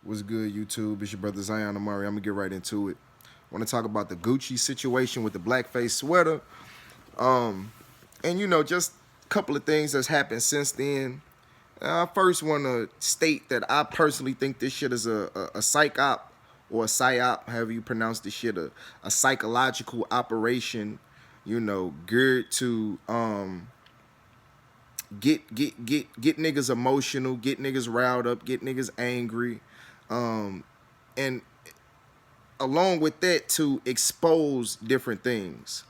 What's good, YouTube? It's your brother Zion Amari. I'm gonna get right into it. I want to talk about the Gucci situation with the blackface sweater. And just a couple of things that's happened since then. I first want to state that I personally think this shit is a psych op or a psyop, however you pronounce this shit, a psychological operation, geared to get niggas emotional, get niggas riled up, get niggas angry, and along with that to expose different things,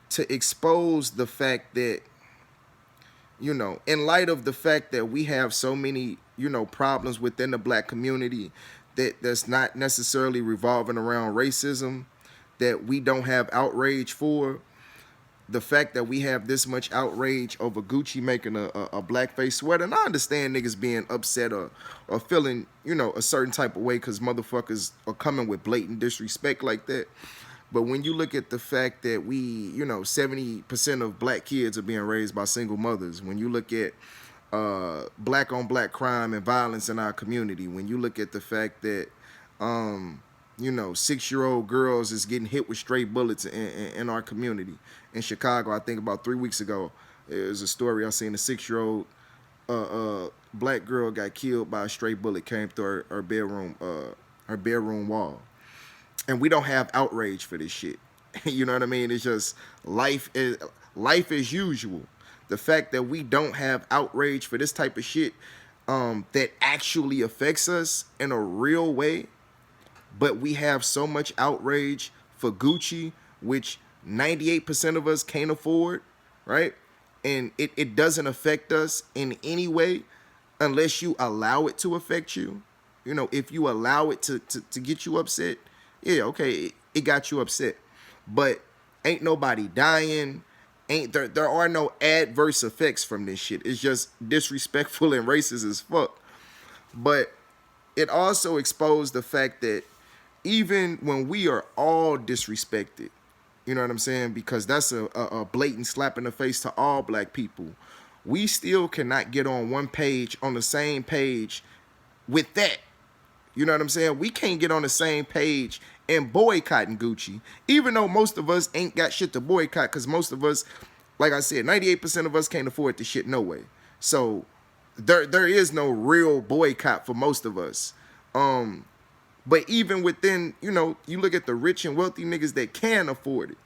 to expose the fact that in light of the fact that we have so many problems within the black community that's not necessarily revolving around racism, that we don't have outrage for. The fact that we have this much outrage over Gucci making a blackface sweater, and I understand niggas being upset or feeling, a certain type of way because motherfuckers are coming with blatant disrespect like that. But when you look at the fact that we, 70% of black kids are being raised by single mothers, when you look at black on black crime and violence in our community, when you look at the fact that 6-year-old girls is getting hit with stray bullets in our community. In Chicago, I think about 3 weeks ago, it was a story I seen. A 6-year-old black girl got killed by a stray bullet came through her bedroom wall. And we don't have outrage for this shit. You know what I mean? It's just life as usual. The fact that we don't have outrage for this type of shit that actually affects us in a real way, but we have so much outrage for Gucci, which 98% of us can't afford, right? And it doesn't affect us in any way unless you allow it to affect you. If you allow it to get you upset, yeah, okay, it got you upset. But ain't nobody dying. There are no adverse effects from this shit. It's just disrespectful and racist as fuck. But it also exposed the fact that even when we are all disrespected, you know what I'm saying? Because that's a blatant slap in the face to all black people. We still cannot get on the same page with that. You know what I'm saying? We can't get on the same page and boycotting Gucci, even though most of us ain't got shit to boycott, because most of us, like I said, 98% of us can't afford this shit no way. So there is no real boycott for most of us. But even within, you look at the rich and wealthy niggas that can afford it,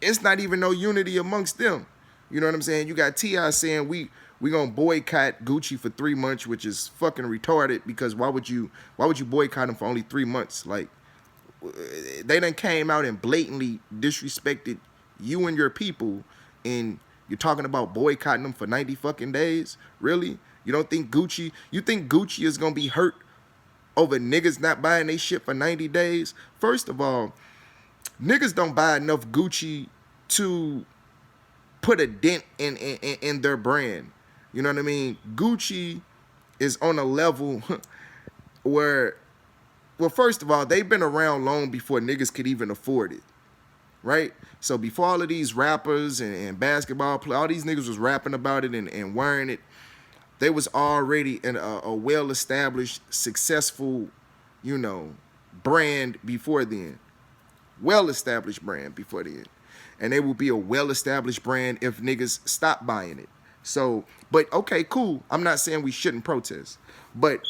it's not even no unity amongst them. You know what I'm saying? You got T.I. saying we gonna boycott Gucci for 3 months, which is fucking retarded, because why would you boycott him for only 3 months? Like, they done came out and blatantly disrespected you and your people, and you're talking about boycotting them for 90 fucking days? Really? You think Gucci is gonna be hurt over niggas not buying they shit for 90 days? First of all, niggas don't buy enough Gucci to put a dent in their brand. You know what I mean? Gucci is on a level where, well, first of all, they've been around long before niggas could even afford it, right? So before all of these rappers and basketball players, all these niggas was rapping about it and wearing it, they was already in a well-established, successful, brand before then. Well-established brand before then. And they will be a well-established brand if niggas stop buying it. So, but okay, cool. I'm not saying we shouldn't protest. But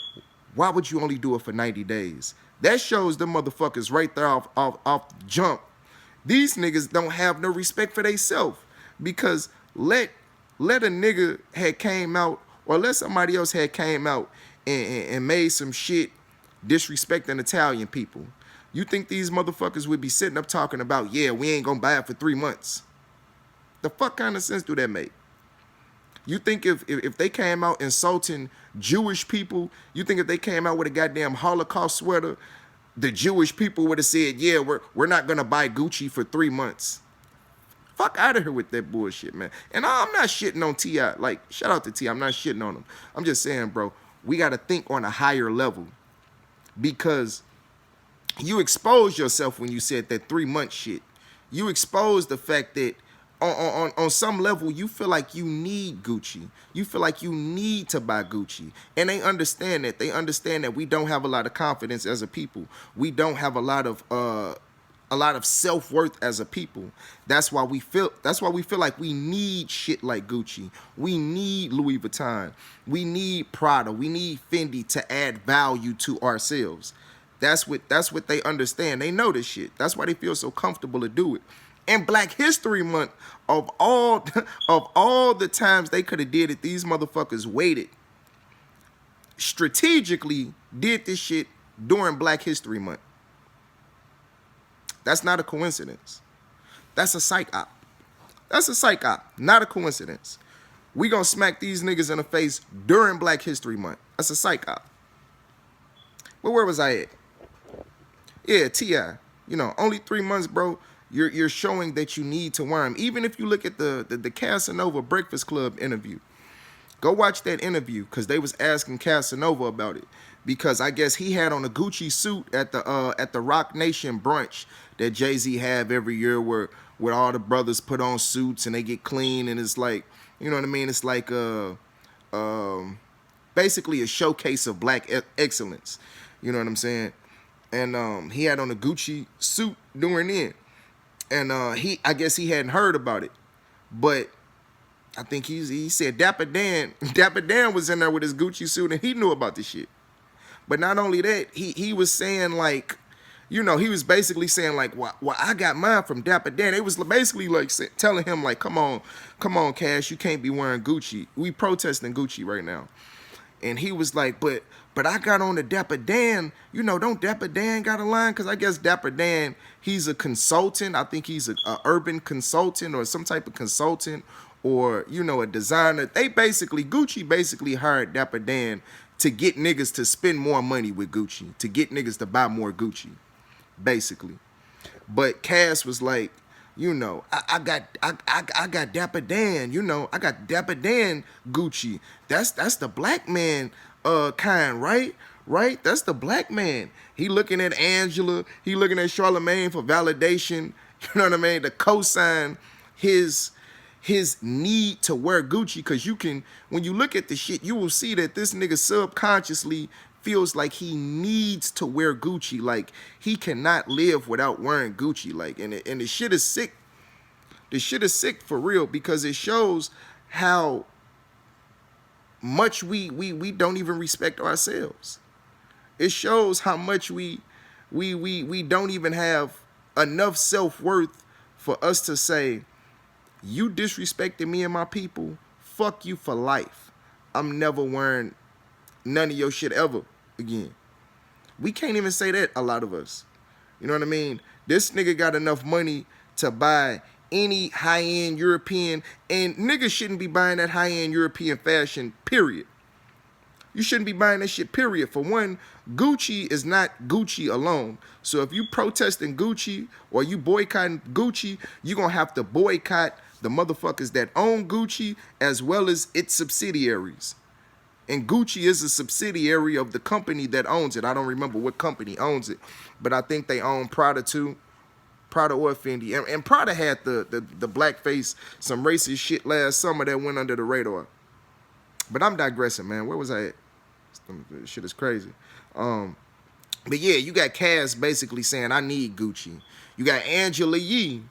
why would you only do it for 90 days? That shows them motherfuckers right there off jump. These niggas don't have no respect for themselves. Because let a nigga had came out, or let somebody else had came out and made some shit disrespecting Italian people. You think these motherfuckers would be sitting up talking about, yeah, we ain't gonna buy it for 3 months? The fuck kind of sense do that make? You think if they came out insulting Jewish people, you think if they came out with a goddamn Holocaust sweater, the Jewish people would have said, yeah, we're not gonna buy Gucci for 3 months? Fuck out of here with that bullshit, man. And I'm not shitting on T.I. Like, shout out to T.I. I'm not shitting on him. I'm just saying, bro, we got to think on a higher level, because you exposed yourself when you said that 3 month shit. You exposed the fact that on some level, you feel like you need Gucci. You feel like you need to buy Gucci. And they understand that. They understand that we don't have a lot of confidence as a people. We don't have a lot of self-worth as a people. That's why we feel like we need shit like Gucci. We need Louis Vuitton. We need Prada. We need Fendi to add value to ourselves. That's what they understand. They know this shit. That's why they feel so comfortable to do it. And Black History Month, of all of all the times they could have did it, these motherfuckers waited. Strategically did this shit during Black History Month. That's not a coincidence. That's a psych op. That's a psych op, not a coincidence. We gonna smack these niggas in the face during Black History Month. That's a psych op. But where was I at? Yeah, T.I. You know, only 3 months, bro. You're showing that you need to worm. Even if you look at the Casanova Breakfast Club interview, go watch that interview because they was asking Casanova about it. Because I guess he had on a Gucci suit at the Rock Nation brunch that Jay-Z have every year, where all the brothers put on suits and they get clean, and it's like, you know what I mean? It's like basically a showcase of black excellence. You know what I'm saying? And he had on a Gucci suit during it. And I guess he hadn't heard about it, but I think he said Dapper Dan was in there with his Gucci suit and he knew about this shit. But not only that, he was saying like, you know, he was basically saying like, well, I got mine from Dapper Dan. It was basically like telling him like, come on, Cash, you can't be wearing Gucci. We protesting Gucci right now. And he was like, but I got on the Dapper Dan. You know, don't Dapper Dan got a line? Because I guess Dapper Dan, he's a consultant. I think he's a urban consultant or some type of consultant, or, you know, a designer. Gucci basically hired Dapper Dan to get niggas to spend more money with Gucci, to get niggas to buy more Gucci, basically. But Cass was like, you know, I got Dapper Dan, you know, I got Dapper Dan Gucci. That's the black man kind, right? Right? That's the black man. He looking at Angela, he looking at Charlemagne for validation, you know what I mean? To co-sign his need to wear Gucci, because you can, when you look at the shit, you will see that this nigga subconsciously feels like he needs to wear Gucci. Like, he cannot live without wearing Gucci. Like, and the shit is sick. The shit is sick for real, because it shows how much we don't even respect ourselves. It shows how much we don't even have enough self-worth for us to say, you disrespected me and my people, fuck you for life. I'm never wearing none of your shit ever again. We can't even say that, a lot of us. You know what I mean? This nigga got enough money to buy any high-end European, and niggas shouldn't be buying that high-end European fashion, period. You shouldn't be buying that shit, period. For one, Gucci is not Gucci alone. So if you protesting Gucci or you boycotting Gucci, you're going to have to boycott the motherfuckers that own Gucci as well as its subsidiaries. And Gucci is a subsidiary of the company that owns it. I don't remember what company owns it, but I think they own Prada too. Prada or Fendi. And Prada had the blackface, some racist shit last summer that went under the radar. But I'm digressing, man. Where was I at? This shit is crazy. But yeah, you got Cass basically saying, I need Gucci. You got Angela Yee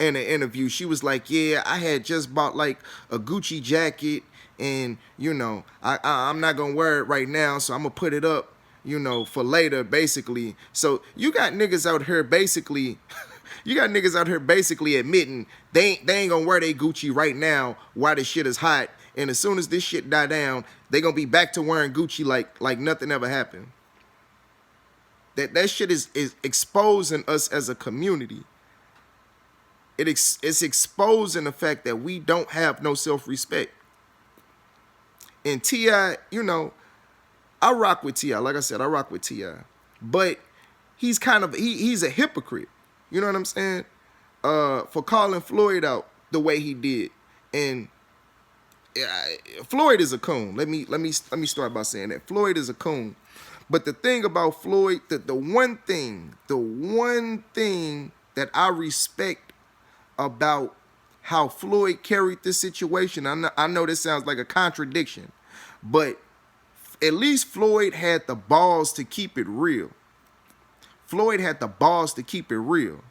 in an interview. She was like, yeah, I had just bought like a Gucci jacket, and, you know, I'm not going to wear it right now, so I'm going to put it up, you know, for later, basically. So you got niggas out here basically, admitting they ain't going to wear their Gucci right now while this shit is hot. And as soon as this shit die down, they going to be back to wearing Gucci like nothing ever happened. That shit is exposing us as a community. It's exposing the fact that we don't have no self-respect. And T.I., you know, I rock with T.I. Like I said, I rock with T.I. But he's kind of, he's a hypocrite. You know what I'm saying? For calling Floyd out the way he did. And Floyd is a coon. Let me start by saying that. Floyd is a coon. But the thing about Floyd, the one thing that I respect about how Floyd carried this situation. I know this sounds like a contradiction, but at least Floyd had the balls to keep it real. Floyd had the balls to keep it real.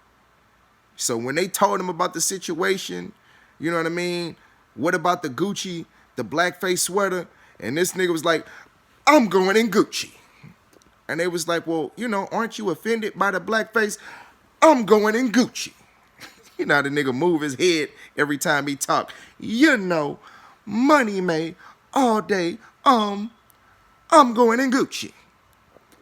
So when they told him about the situation, you know what I mean? What about the Gucci, the blackface sweater? And this nigga was like, I'm going in Gucci. And they was like, well, you know, aren't you offended by the blackface? I'm going in Gucci. You know how the nigga move his head every time he talk. You know, money made all day. I'm going in Gucci.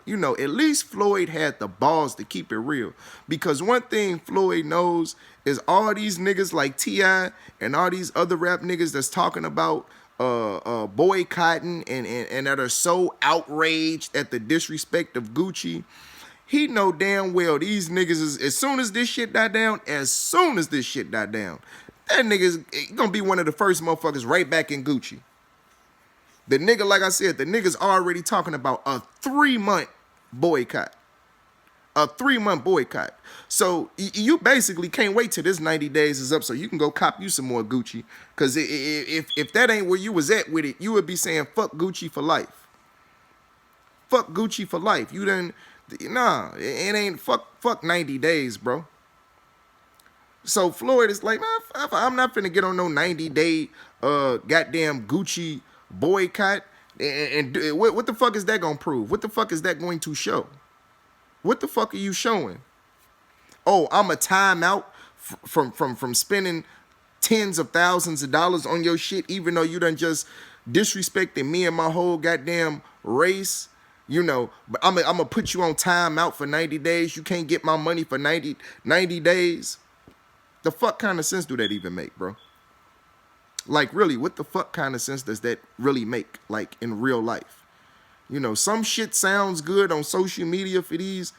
You know, at least Floyd had the balls to keep it real. Because one thing Floyd knows is all these niggas like T.I. and all these other rap niggas that's talking about boycotting and that are so outraged at the disrespect of Gucci. He know damn well these niggas is, as soon as this shit die down, that nigga is gonna be one of the first motherfuckers right back in Gucci. The nigga, like I said, the nigga's already talking about a 3-month boycott. A 3-month boycott. So you basically can't wait till this 90 days is up so you can go cop you some more Gucci. Because if that ain't where you was at with it, you would be saying fuck Gucci for life. Fuck Gucci for life. You done, nah, it ain't fuck 90 days, bro. So Floyd is like, man, I'm not finna get on no 90-day goddamn Gucci boycott. And what the fuck is that gonna prove? What the fuck is that going to show? What the fuck are you showing? Oh, I'm a timeout from spending tens of thousands of dollars on your shit, even though you done just disrespected me and my whole goddamn race. You know, but I'm gonna put you on timeout for 90 days. You can't get my money for 90 days. The fuck kind of sense do that even make, bro? Like, really, what the fuck kind of sense does that really make, like, in real life? You know, some shit sounds good on social media for these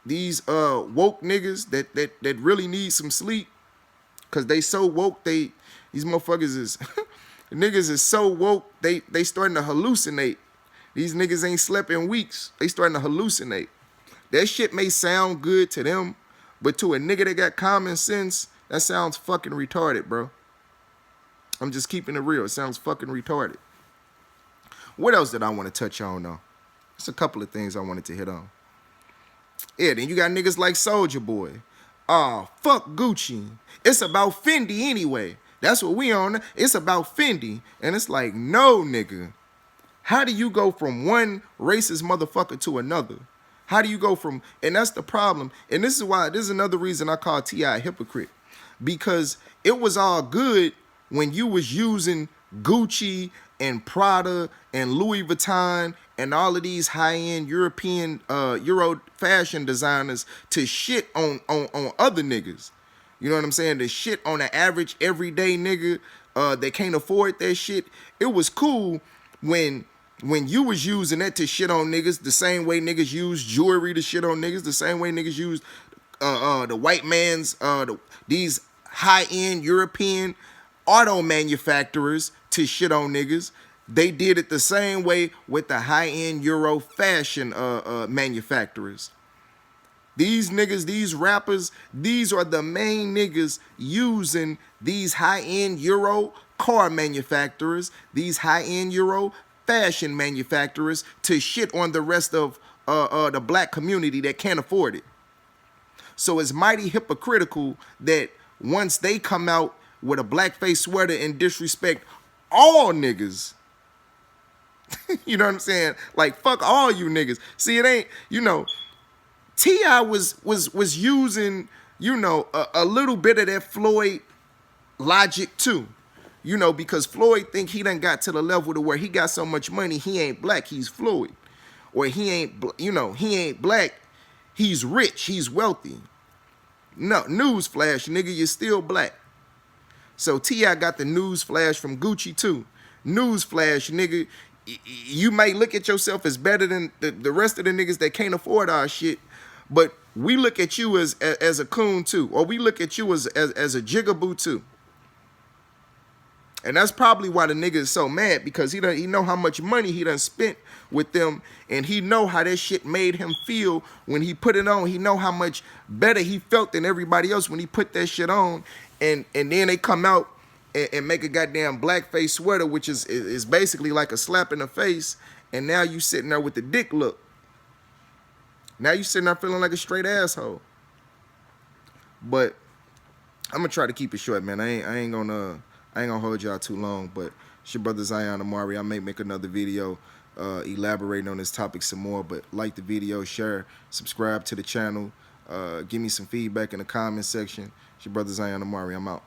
woke niggas that really need some sleep. Cause they so woke, these motherfuckers is niggas is so woke, they starting to hallucinate. These niggas ain't slept in weeks. They starting to hallucinate. That shit may sound good to them, but to a nigga that got common sense, that sounds fucking retarded, bro. I'm just keeping it real. It sounds fucking retarded. What else did I want to touch on, though? There's a couple of things I wanted to hit on. Yeah, then you got niggas like Soulja Boy. Fuck Gucci. It's about Fendi anyway. That's what we on. It's about Fendi. And it's like, no, nigga. How do you go from one racist motherfucker to another? How do you go from, and that's the problem. And this is another reason I call T.I. a hypocrite. Because it was all good when you was using Gucci and Prada and Louis Vuitton and all of these high-end European Euro fashion designers to shit on other niggas. You know what I'm saying? To shit on the average everyday nigga that can't afford that shit. It was cool when you was using that to shit on niggas the same way niggas use jewelry to shit on niggas, the same way niggas use the white man's these high-end European auto manufacturers to shit on niggas. They did it the same way with the high-end Euro fashion manufacturers. These niggas, these rappers, these are the main niggas using these high-end Euro car manufacturers, these high-end Euro fashion manufacturers to shit on the rest of the black community that can't afford it. So it's mighty hypocritical that once they come out with a blackface sweater and disrespect all niggas, you know what I'm saying? Like, fuck all you niggas. See, it ain't, you know, T.I. was using, you know, a little bit of that Floyd logic too. You know, because Floyd think he done got to the level to where he got so much money, he ain't black, he's Floyd. Or he ain't, you know, he ain't black, he's rich, he's wealthy. No, newsflash, nigga, you're still black. So T.I. got the newsflash from Gucci too. Newsflash, nigga, you may look at yourself as better than the rest of the niggas that can't afford our shit, but we look at you as a coon too, or we look at you as a jigaboo too. And that's probably why the nigga is so mad, because he know how much money he done spent with them, and he know how that shit made him feel when he put it on. He know how much better he felt than everybody else when he put that shit on. and then they come out and make a goddamn blackface sweater, which is basically like a slap in the face, and now you sitting there with the dick look. Now you sitting there feeling like a straight asshole. But I'm gonna try to keep it short, man. I ain't gonna hold y'all too long. But it's your brother Zion Amari. I may make another video elaborating on this topic some more. But like the video, share, subscribe to the channel. Give me some feedback in the comment section. It's your brother Zion Amari. I'm out.